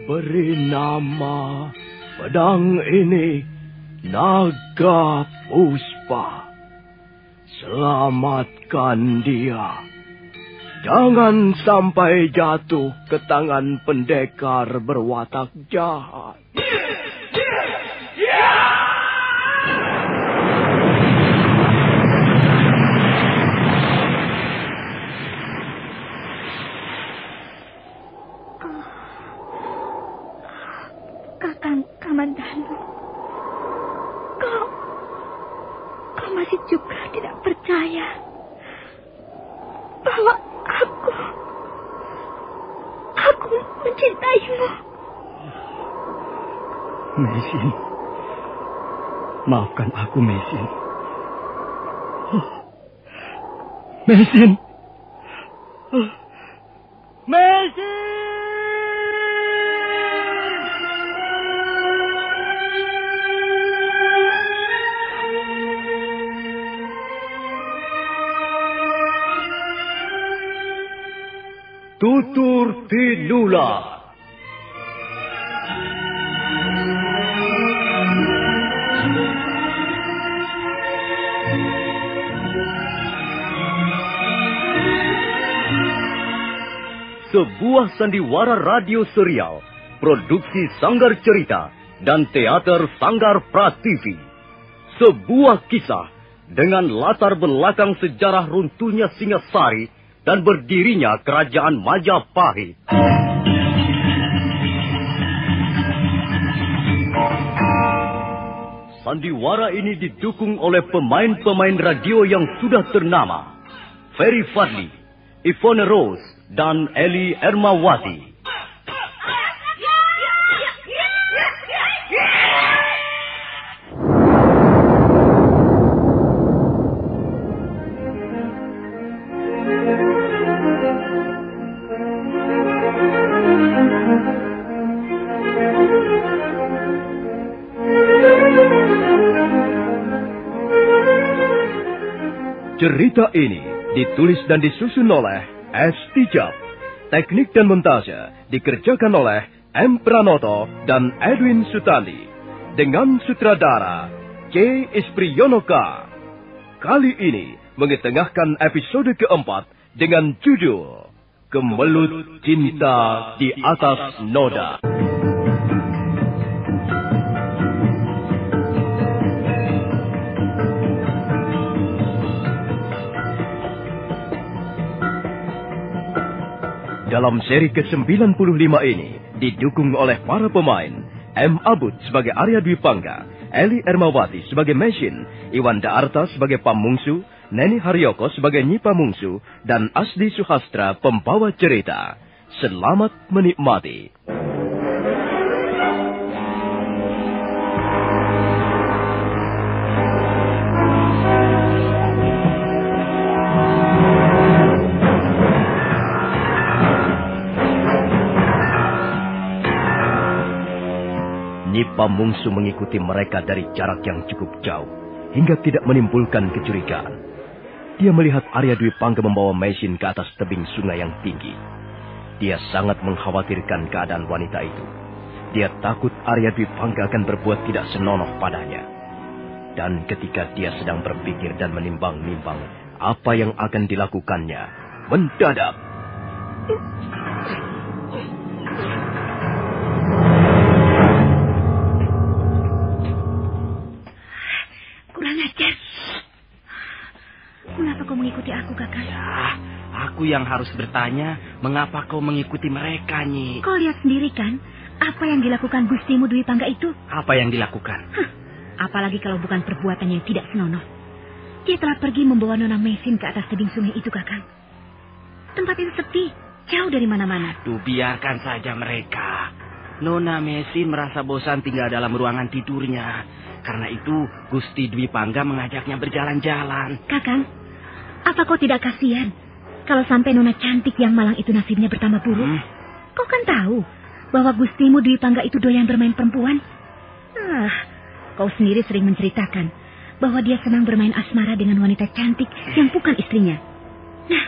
Beri nama pedang ini Naga Puspa. Selamatkan dia. Jangan sampai jatuh ke tangan pendekar berwatak jahat. Kakang Kamandanu, kau masih juga tidak percaya bahwa aku mencintaimu. Mesin, maafkan aku, Mesin. Mesin. Mesin! Tutur Tinula. Sebuah sandiwara radio serial, produksi Sanggar Cerita dan Teater Sanggar Prativi. Sebuah kisah dengan latar belakang sejarah runtuhnya Singasari dan berdirinya Kerajaan Majapahit. Sandiwara ini didukung oleh pemain-pemain radio yang sudah ternama. Ferry Fadli, Ivone Rose, dan Eli Ermawati. Cerita ini ditulis dan disusun oleh S. Tijab. Teknik dan montase dikerjakan oleh M. Pranoto dan Edwin Sutandi. Dengan sutradara C. Ispriyonoka. Kali ini mengetengahkan episode keempat dengan judul Kemelut Cinta di Atas Noda. Dalam seri ke-95 ini didukung oleh para pemain M. Abud sebagai Arya Dwi Pangga, Eli Ermawati sebagai Mesin, Iwanda Arta sebagai Pamungsu, Neni Haryoko sebagai Nyi Pamungsu, dan Asdi Suhastra pembawa cerita. Selamat menikmati. Nyi Pamungsu mengikuti mereka dari jarak yang cukup jauh, hingga tidak menimbulkan kecurigaan. Dia melihat Arya Dwi Pangga membawa Mesin ke atas tebing sungai yang tinggi. Dia sangat mengkhawatirkan keadaan wanita itu. Dia takut Arya Dwi Pangga akan berbuat tidak senonoh padanya. Dan ketika dia sedang berpikir dan menimbang-nimbang apa yang akan dilakukannya, mendadak Mengapa kau mengikuti aku, Kakak? Ya, aku yang harus bertanya, mengapa kau mengikuti mereka, Nyi? Kau lihat sendiri kan, apa yang dilakukan Gustimu Dwi Pangga itu? Apa yang dilakukan? Apalagi kalau bukan perbuatan yang tidak senonoh. Dia telah pergi membawa Nona Mesin ke atas tebing sungai itu, Kakak. Tempat itu sepi, jauh dari mana-mana. Tuh, biarkan saja mereka. Nona Mesin merasa bosan tinggal dalam ruangan tidurnya. Karena itu, Gusti Dwi Pangga mengajaknya berjalan-jalan. Kakang, apa kau tidak kasihan kalau sampai Nona cantik yang malang itu nasibnya bertambah buruk? Kau kan tahu bahwa Gustimu Dwi Pangga itu doyan bermain perempuan. Kau sendiri sering menceritakan bahwa dia senang bermain asmara dengan wanita cantik yang bukan istrinya. Nah,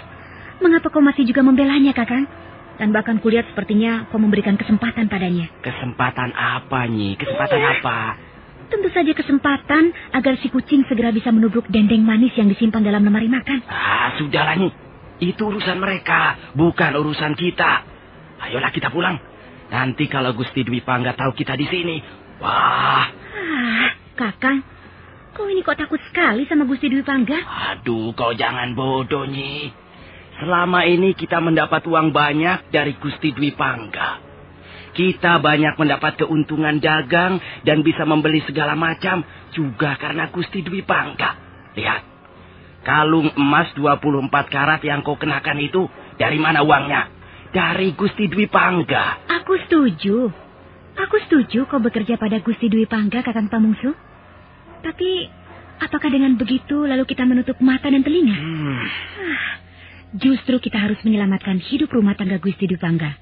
mengapa kau masih juga membelanya, Kakang? Dan bahkan kulihat sepertinya kau memberikan kesempatan padanya. Kesempatan apa, Nyi? Kesempatan apa? Tentu saja kesempatan agar si kucing segera bisa menubruk dendeng manis yang disimpan dalam lemari makan. Sudahlah, Nyi. Itu urusan mereka, bukan urusan kita. Ayolah kita pulang. Nanti kalau Gusti Dwi Pangga tahu kita di sini, wah. Kakang, kau ini kok takut sekali sama Gusti Dwi Pangga? Aduh, kau jangan bodoh, Nyi. Selama ini kita mendapat uang banyak dari Gusti Dwi Pangga. Kita banyak mendapat keuntungan dagang dan bisa membeli segala macam juga karena Gusti Dwi Pangga. Lihat, kalung emas 24 karat yang kau kenakan itu dari mana uangnya? Dari Gusti Dwi Pangga. Aku setuju. Aku setuju kau bekerja pada Gusti Dwi Pangga, Kakang Pamungsu. Tapi, apakah dengan begitu lalu kita menutup mata dan telinga? Justru kita harus menyelamatkan hidup rumah tangga Gusti Dwi Pangga.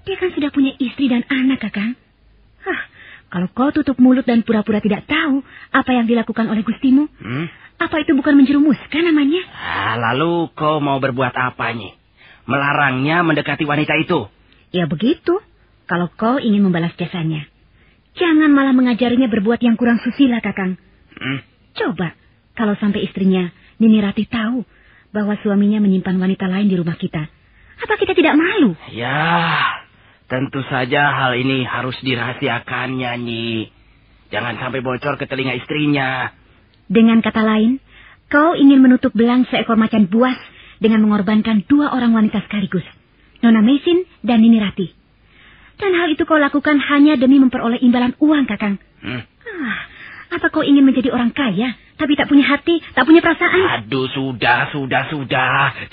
Dia kan sudah punya istri dan anak, Kakang. Kalau kau tutup mulut dan pura-pura tidak tahu apa yang dilakukan oleh Gustimu, apa itu bukan menjerumuskan namanya? Lalu kau mau berbuat apa, Nyi? Melarangnya mendekati wanita itu? Ya begitu, kalau kau ingin membalas jasanya. Jangan malah mengajarinya berbuat yang kurang susila, Kakang. Coba, kalau sampai istrinya, Nini Ratih tahu bahwa suaminya menyimpan wanita lain di rumah kita. Apa kita tidak malu? Ya, tentu saja hal ini harus dirahasiakannya, Nyi. Jangan sampai bocor ke telinga istrinya. Dengan kata lain, kau ingin menutup belang seekor macan buas dengan mengorbankan 2 orang wanita sekaligus, Nona Mesin dan Nini Ratih. Dan hal itu kau lakukan hanya demi memperoleh imbalan uang, Kakang. Apa kau ingin menjadi orang kaya, tapi tak punya hati, tak punya perasaan? Aduh, sudah.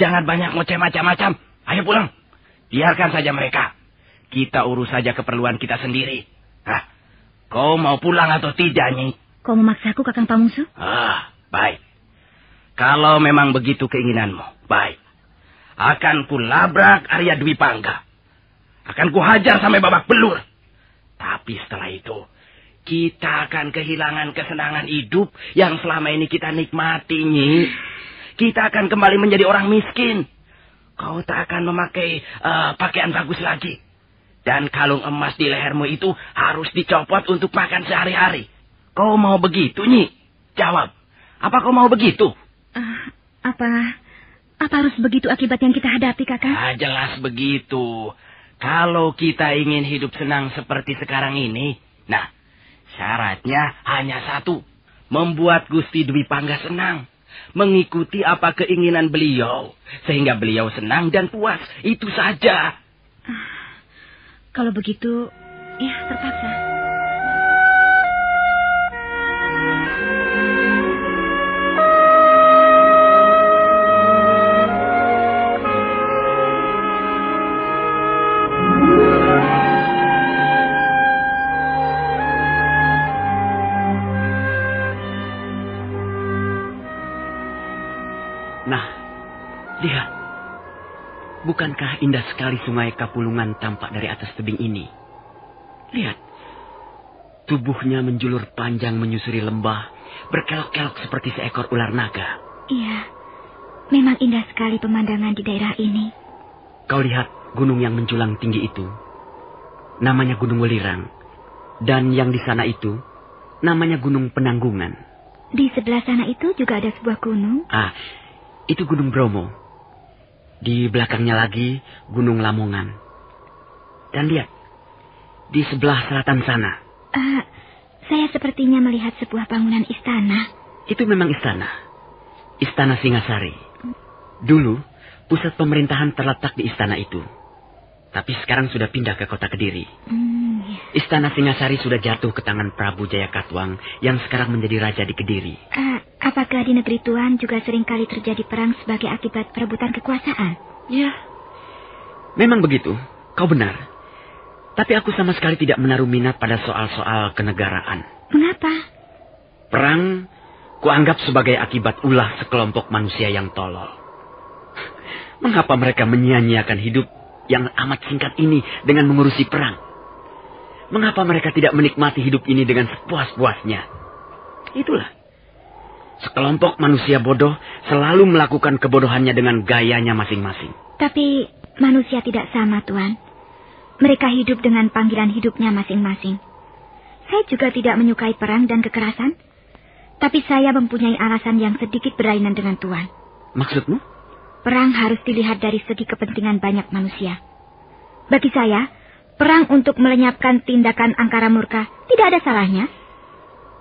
Jangan banyak ngoceh macam-macam. Ayo pulang. Biarkan saja mereka. Kita urus saja keperluan kita sendiri. Kau mau pulang atau tidak, Nyi? Kau memaksaku, Kakang Pamungsu? Baik. Kalau memang begitu keinginanmu, baik. Akan kulabrak Arya Dwi Pangga. Akan kuhajar sampai babak belur. Tapi setelah itu, kita akan kehilangan kesenangan hidup yang selama ini kita nikmati, Nyi. Kita akan kembali menjadi orang miskin. Kau tak akan memakai pakaian bagus lagi. Dan kalung emas di lehermu itu harus dicopot untuk makan sehari-hari. Kau mau begitu, Nyi? Jawab. Apa kau mau begitu? Apa harus begitu akibat yang kita hadapi, Kakang? Jelas begitu. Kalau kita ingin hidup senang seperti sekarang ini, syaratnya hanya satu. Membuat Gusti Dwi Pangga senang. Mengikuti apa keinginan beliau. Sehingga beliau senang dan puas. Itu saja. Kalau begitu, ya terpaksa. Lihat, bukankah indah sekali sungai Kapulungan tampak dari atas tebing ini? Lihat, tubuhnya menjulur panjang menyusuri lembah, berkelok-kelok seperti seekor ular naga. Iya, memang indah sekali pemandangan di daerah ini. Kau lihat gunung yang menjulang tinggi itu, namanya Gunung Welirang. Dan yang di sana itu, namanya Gunung Penanggungan. Di sebelah sana itu juga ada sebuah gunung. Itu Gunung Bromo. Di belakangnya lagi Gunung Lamongan. Dan lihat, di sebelah selatan sana. Saya sepertinya melihat sebuah bangunan istana. Itu memang istana. Istana Singasari. Dulu, pusat pemerintahan terletak di istana itu. Tapi sekarang sudah pindah ke kota Kediri. Istana Singasari sudah jatuh ke tangan Prabu Jayakatwang yang sekarang menjadi raja di Kediri. Apakah di negeri Tuan juga seringkali terjadi perang sebagai akibat perebutan kekuasaan? Ya, memang begitu. Kau benar. Tapi aku sama sekali tidak menaruh minat pada soal-soal kenegaraan. Mengapa? Perang kuanggap sebagai akibat ulah sekelompok manusia yang tolol. Mengapa mereka menyia-nyiakan hidup yang amat singkat ini dengan mengurusi perang? Mengapa mereka tidak menikmati hidup ini dengan sepuas-puasnya? Itulah. Sekelompok manusia bodoh selalu melakukan kebodohannya dengan gayanya masing-masing. Tapi Manusia tidak sama, Tuan. Mereka hidup dengan panggilan hidupnya masing-masing. Saya juga tidak menyukai perang dan kekerasan. Tapi saya mempunyai alasan yang sedikit berlainan dengan Tuan. Maksudmu? Perang harus dilihat dari segi kepentingan banyak manusia. Bagi saya, perang untuk melenyapkan tindakan angkara murka tidak ada salahnya.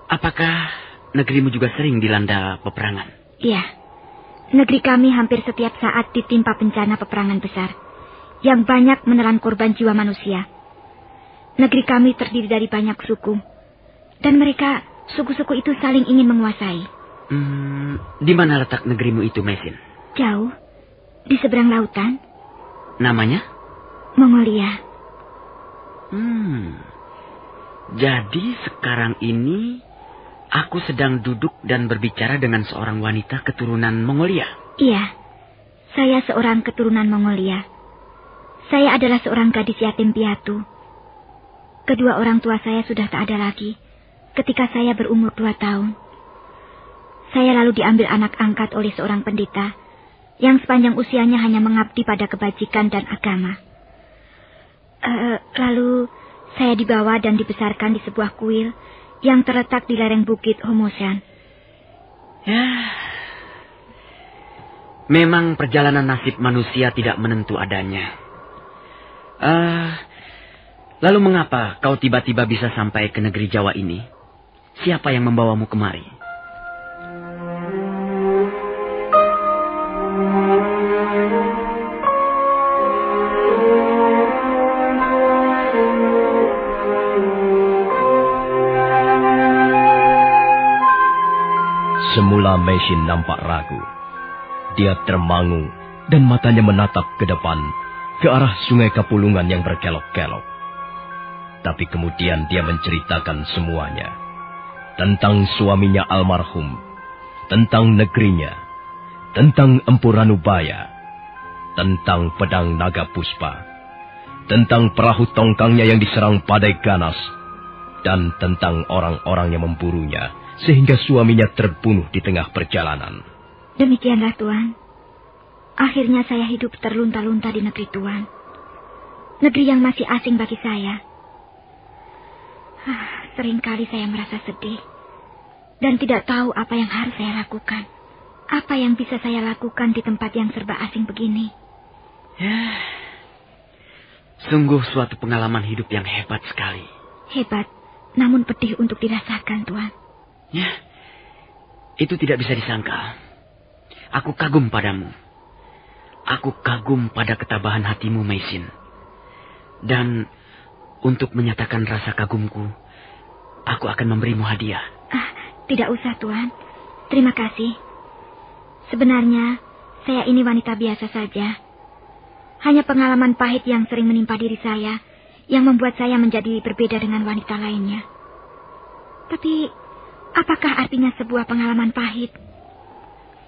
Apakah negerimu juga sering dilanda peperangan? Iya. Negeri kami hampir setiap saat ditimpa bencana peperangan besar yang banyak menelan korban jiwa manusia. Negeri kami terdiri dari banyak suku, dan mereka, suku-suku itu saling ingin menguasai. Di mana letak negerimu itu, Mesin? Jauh, di seberang lautan. Namanya? Mongolia. Jadi sekarang ini aku sedang duduk dan berbicara dengan seorang wanita keturunan Mongolia. Iya, saya seorang keturunan Mongolia. Saya adalah seorang gadis yatim piatu. Kedua orang tua saya sudah tak ada lagi ketika saya berumur 2 tahun. Saya lalu diambil anak angkat oleh seorang pendeta yang sepanjang usianya hanya mengabdi pada kebajikan dan agama. Lalu saya dibawa dan dibesarkan di sebuah kuil yang terletak di lereng bukit Homoshan. Ya, memang perjalanan nasib manusia tidak menentu adanya. Lalu mengapa kau tiba-tiba bisa sampai ke negeri Jawa ini? Siapa yang membawamu kemari? Semula Mesin nampak ragu. Dia termangu dan matanya menatap ke depan, ke arah sungai Kapulungan yang berkelok-kelok. Tapi kemudian dia menceritakan semuanya. Tentang suaminya almarhum, tentang negerinya, tentang Empu Ranubaya, tentang pedang naga puspa, tentang perahu tongkangnya yang diserang badai ganas, dan tentang orang-orang yang memburunya, sehingga suaminya terbunuh di tengah perjalanan. Demikianlah, Tuan. Akhirnya saya hidup terlunta-lunta di negeri Tuan. Negeri yang masih asing bagi saya. Seringkali saya merasa sedih dan tidak tahu apa yang harus saya lakukan. Apa yang bisa saya lakukan di tempat yang serba asing begini? Ya, sungguh suatu pengalaman hidup yang hebat sekali. Hebat, namun pedih untuk dirasakan, Tuan. Ya, itu tidak bisa disangka. Aku kagum padamu. Aku kagum pada ketabahan hatimu, Mesin. Dan untuk menyatakan rasa kagumku, aku akan memberimu hadiah. Tidak usah, Tuan. Terima kasih. Sebenarnya, saya ini wanita biasa saja. Hanya pengalaman pahit yang sering menimpa diri saya yang membuat saya menjadi berbeda dengan wanita lainnya. Tapi, apakah artinya sebuah pengalaman pahit?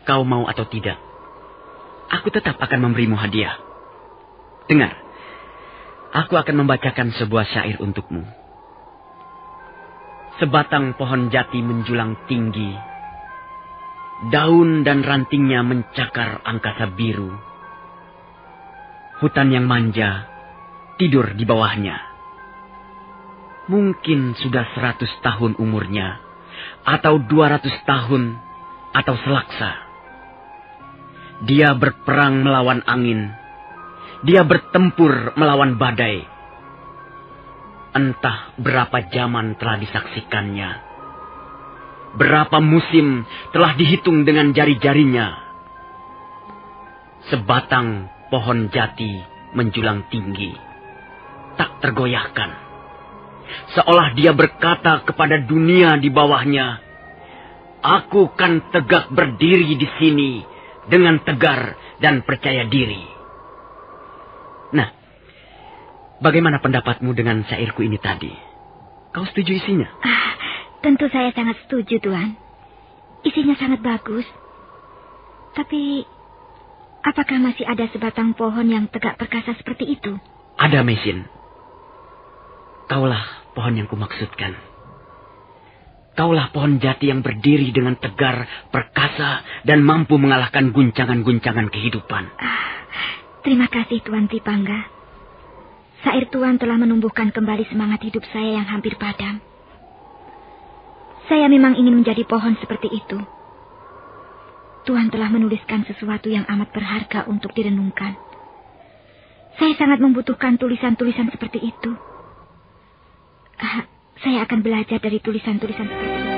Kau mau atau tidak, aku tetap akan memberimu hadiah. Dengar, aku akan membacakan sebuah syair untukmu. Sebatang pohon jati menjulang tinggi, daun dan rantingnya mencakar angkasa biru. Hutan yang manja tidur di bawahnya. Mungkin sudah 100 tahun umurnya, atau 200 tahun, atau selaksa. Dia berperang melawan angin. Dia bertempur melawan badai. Entah berapa zaman telah disaksikannya. Berapa musim telah dihitung dengan jari-jarinya. Sebatang pohon jati menjulang tinggi, tak tergoyahkan. Seolah dia berkata kepada dunia di bawahnya, "Aku kan tegak berdiri di sini dengan tegar dan percaya diri." Nah, bagaimana pendapatmu dengan syairku ini tadi? Kau setuju isinya? Tentu saya sangat setuju, Tuan. Isinya sangat bagus. Tapi, apakah masih ada sebatang pohon yang tegak perkasa seperti itu? Ada, Mesin. Kaulah pohon yang kumaksudkan. Kaulah pohon jati yang berdiri dengan tegar, perkasa, dan mampu mengalahkan guncangan-guncangan kehidupan. Terima kasih Tuan Tripangga. Syair Tuan telah menumbuhkan kembali semangat hidup saya yang hampir padam. Saya memang ingin menjadi pohon seperti itu. Tuan telah menuliskan sesuatu yang amat berharga untuk direnungkan. Saya sangat membutuhkan tulisan-tulisan seperti itu. Saya akan belajar dari tulisan-tulisan seperti itu.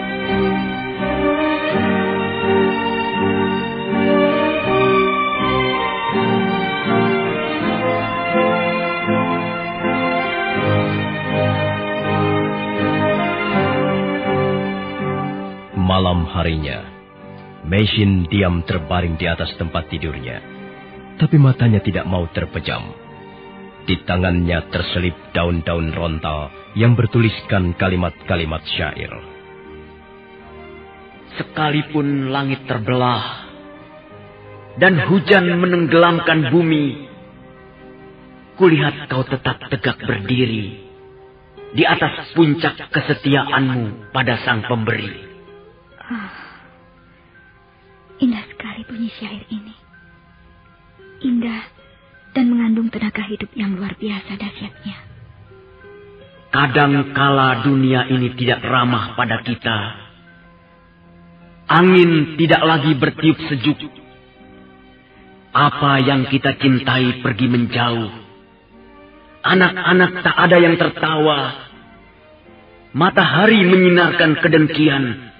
Malam harinya, Meisin diam terbaring di atas tempat tidurnya. Tapi matanya tidak mau terpejam. Di tangannya terselip daun-daun rontal yang bertuliskan kalimat-kalimat syair. Sekalipun langit terbelah dan hujan menenggelamkan bumi, kulihat kau tetap tegak berdiri di atas puncak kesetiaanmu pada Sang Pemberi. Indah sekali bunyi syair ini. Indah dan mengandung tenaga hidup yang luar biasa dahsyatnya. Kadang kala dunia ini tidak ramah pada kita. Angin tidak lagi bertiup sejuk. Apa yang kita cintai pergi menjauh. Anak-anak tak ada yang tertawa. Matahari menyinarkan kedengkian.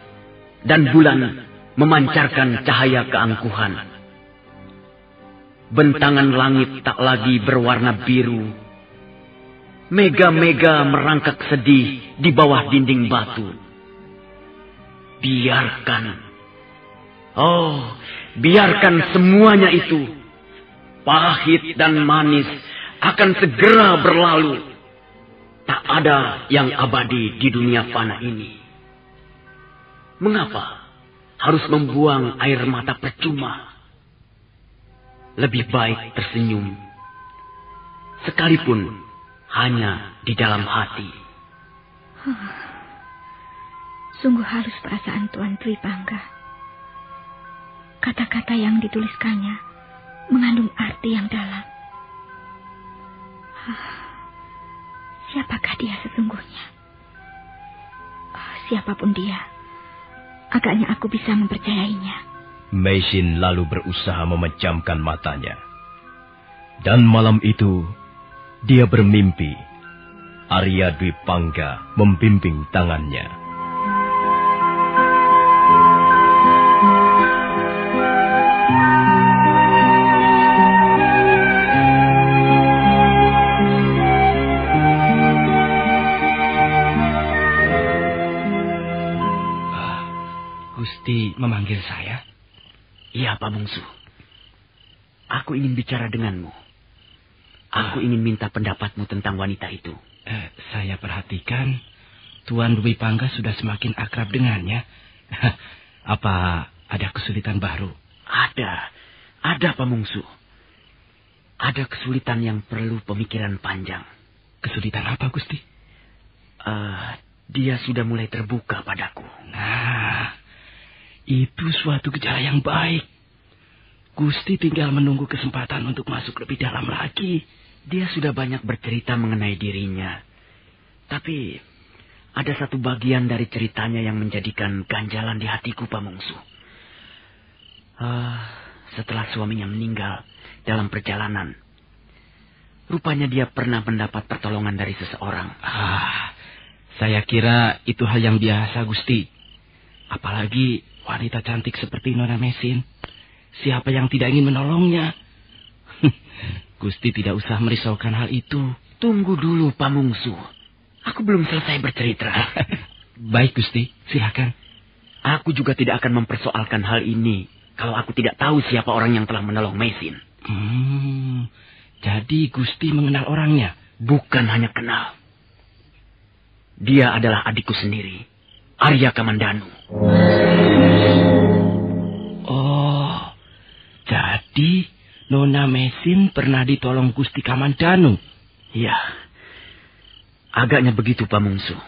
Dan bulan memancarkan cahaya keangkuhan. Bentangan langit tak lagi berwarna biru. Mega-mega merangkak sedih di bawah dinding batu. Biarkan semuanya itu. Pahit dan manis akan segera berlalu. Tak ada yang abadi di dunia fana ini. Mengapa harus membuang air mata percuma? Lebih baik tersenyum, sekalipun hanya di dalam hati. Sungguh halus perasaan Tuan Tripangga. Kata-kata yang dituliskannya mengandung arti yang dalam. Siapakah dia sesungguhnya? Siapapun dia, agaknya aku bisa mempercayainya. Meisin lalu berusaha memejamkan matanya. Dan malam itu, dia bermimpi. Arya Dwi Pangga membimbing tangannya. Gusti memanggil saya? Iya, Pak Mungsu. Aku ingin bicara denganmu. Aku ingin minta pendapatmu tentang wanita itu. Saya perhatikan Tuan Dwi Pangga sudah semakin akrab dengannya. Apa ada kesulitan baru? Ada Pak Mungsu. Ada kesulitan yang perlu pemikiran panjang. Kesulitan apa, Gusti? Dia sudah mulai terbuka padaku. Nah, itu suatu gejala yang baik. Gusti tinggal menunggu kesempatan untuk masuk lebih dalam lagi. Dia sudah banyak bercerita mengenai dirinya. Tapi ada satu bagian dari ceritanya yang menjadikan ganjalan di hatiku, Pak Mungsu. Setelah suaminya meninggal dalam perjalanan, rupanya dia pernah mendapat pertolongan dari seseorang. Saya kira itu hal yang biasa, Gusti. Apalagi wanita cantik seperti Nona Meisin. Siapa yang tidak ingin menolongnya? Gusti tidak usah merisaukan hal itu. Tunggu dulu, Pak Mungsu. Aku belum selesai bercerita. Baik, Gusti. Silakan. Aku juga tidak akan mempersoalkan hal ini kalau aku tidak tahu siapa orang yang telah menolong Meisin. Jadi Gusti mengenal orangnya? Bukan hanya kenal. Dia adalah adikku sendiri, Arya Kamandanu. Oh, jadi Nona Meisin pernah ditolong Gusti Kamandanu? Iya, agaknya begitu, Pak Mungsu.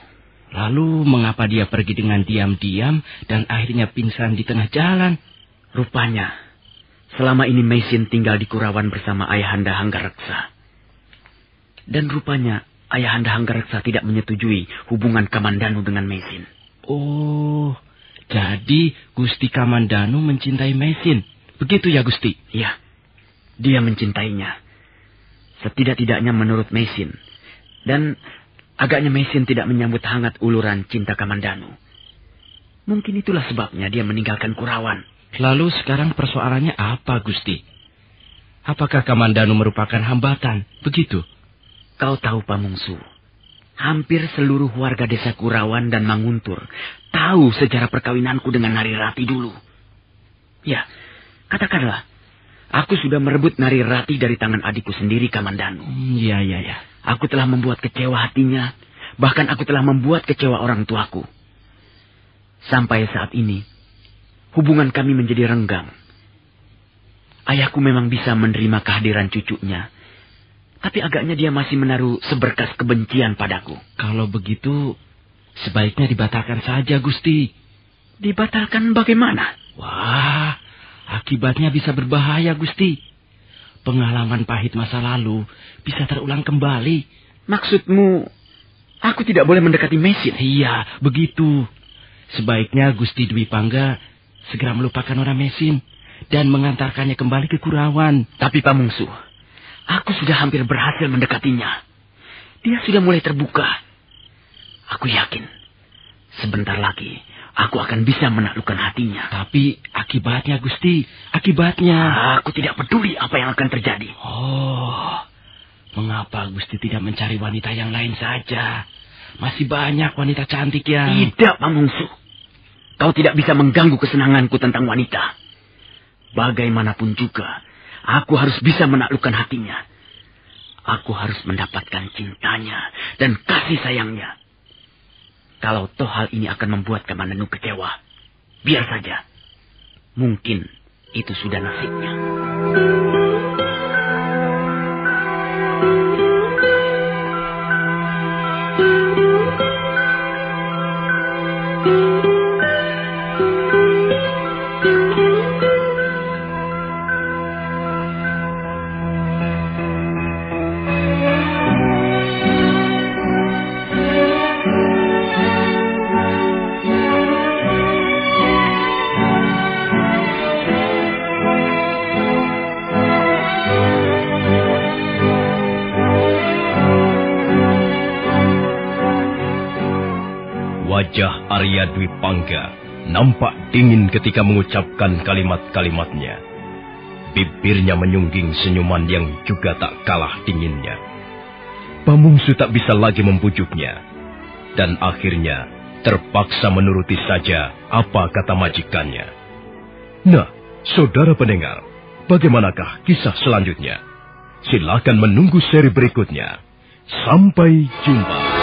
Lalu mengapa dia pergi dengan diam-diam dan akhirnya pingsan di tengah jalan? Rupanya selama ini Mesin tinggal di Kurawan bersama Ayahanda Hanggareksa. Dan rupanya Ayahanda Hanggareksa tidak menyetujui hubungan Kamandanu dengan Mesin. Oh, jadi Gusti Kamandanu mencintai Mesin. Begitu ya, Gusti? Iya, dia mencintainya. Setidak-tidaknya menurut Mesin. Dan agaknya Mesin tidak menyambut hangat uluran cinta Kamandanu. Mungkin itulah sebabnya dia meninggalkan Kurawan. Lalu sekarang persoalannya apa, Gusti? Apakah Kamandanu merupakan hambatan? Begitu? Kau tahu, Pamungsu, hampir seluruh warga desa Kurawan dan Manguntur tahu sejarah perkawinanku dengan Nari Rati dulu. Ya, katakanlah, aku sudah merebut Nari Rati dari tangan adikku sendiri, Kamandanu. Iya. Aku telah membuat kecewa hatinya, bahkan aku telah membuat kecewa orang tuaku. Sampai saat ini, hubungan kami menjadi renggang. Ayahku memang bisa menerima kehadiran cucunya, tapi agaknya dia masih menaruh seberkas kebencian padaku. Kalau begitu, sebaiknya dibatalkan saja, Gusti. Dibatalkan bagaimana? Wah, akibatnya bisa berbahaya, Gusti. Pengalaman pahit masa lalu bisa terulang kembali. Maksudmu, aku tidak boleh mendekati Mesin? Iya, begitu. Sebaiknya Gusti Dwi Pangga segera melupakan orang Mesin dan mengantarkannya kembali ke Kurawan. Tapi Pamungsu, aku sudah hampir berhasil mendekatinya. Dia sudah mulai terbuka. Aku yakin sebentar lagi aku akan bisa menaklukkan hatinya. Tapi akibatnya, Gusti, akibatnya. Aku tidak peduli apa yang akan terjadi. Oh, mengapa Gusti tidak mencari wanita yang lain saja? Masih banyak wanita cantik yang... Tidak, Pamungsu. Kau tidak bisa mengganggu kesenanganku tentang wanita. Bagaimanapun juga, aku harus bisa menaklukkan hatinya. Aku harus mendapatkan cintanya dan kasih sayangnya. Kalau toh hal ini akan membuat Kamandanu kecewa, biar saja. Mungkin itu sudah nasibnya. Wajah Arya Dwi Pangga nampak dingin ketika mengucapkan kalimat-kalimatnya. Bibirnya menyungging senyuman yang juga tak kalah dinginnya. Pamungsu tak bisa lagi membujuknya, dan akhirnya terpaksa menuruti saja apa kata majikannya. Nah, saudara pendengar, bagaimanakah kisah selanjutnya? Silakan menunggu seri berikutnya. Sampai jumpa.